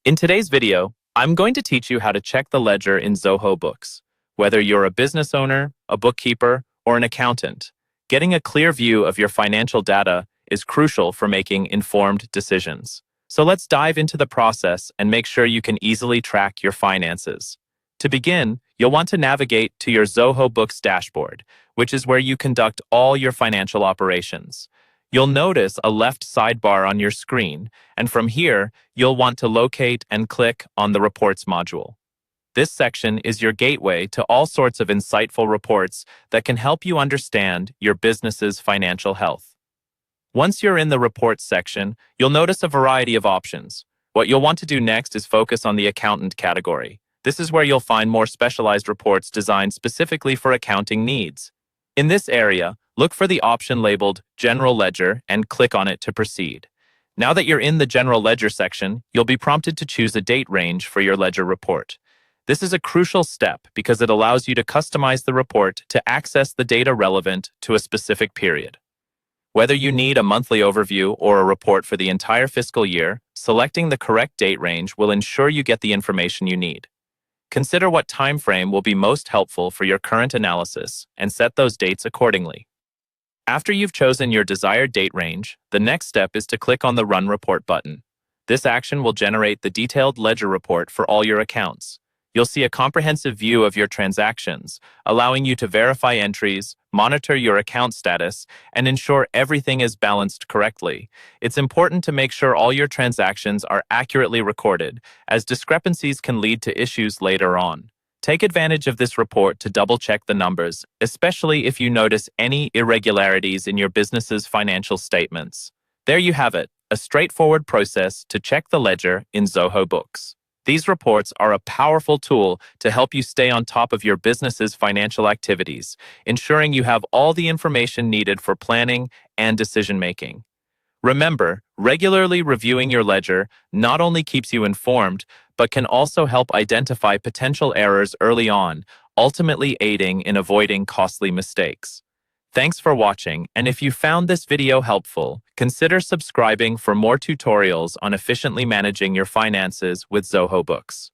In today's video, I'm going to teach you how to check the ledger in Zoho Books. Whether you're a business owner, a bookkeeper, or an accountant, getting a clear view of your financial data is crucial for making informed decisions. So let's dive into the process and make sure you can easily track your finances. To begin, you'll want to navigate to your Zoho Books dashboard, which is where you conduct all your financial operations. You'll notice a left sidebar on your screen, and from here, you'll want to locate and click on the Reports module. This section is your gateway to all sorts of insightful reports that can help you understand your business's financial health. Once you're in the Reports section, you'll notice a variety of options. What you'll want to do next is focus on the Accountant category. This is where you'll find more specialized reports designed specifically for accounting needs. In this area, look for the option labeled General Ledger and click on it to proceed. Now that you're in the General Ledger section, you'll be prompted to choose a date range for your ledger report. This is a crucial step because it allows you to customize the report to access the data relevant to a specific period. Whether you need a monthly overview or a report for the entire fiscal year, selecting the correct date range will ensure you get the information you need. Consider what time frame will be most helpful for your current analysis and set those dates accordingly. After you've chosen your desired date range, the next step is to click on the Run Report button. This action will generate the detailed ledger report for all your accounts. You'll see a comprehensive view of your transactions, allowing you to verify entries, monitor your account status, and ensure everything is balanced correctly. It's important to make sure all your transactions are accurately recorded, as discrepancies can lead to issues later on. Take advantage of this report to double-check the numbers, especially if you notice any irregularities in your business's financial statements. There you have it, a straightforward process to check the ledger in Zoho Books. These reports are a powerful tool to help you stay on top of your business's financial activities, ensuring you have all the information needed for planning and decision-making. Remember, regularly reviewing your ledger not only keeps you informed, but can also help identify potential errors early on, ultimately aiding in avoiding costly mistakes. Thanks for watching, and if you found this video helpful, consider subscribing for more tutorials on efficiently managing your finances with Zoho Books.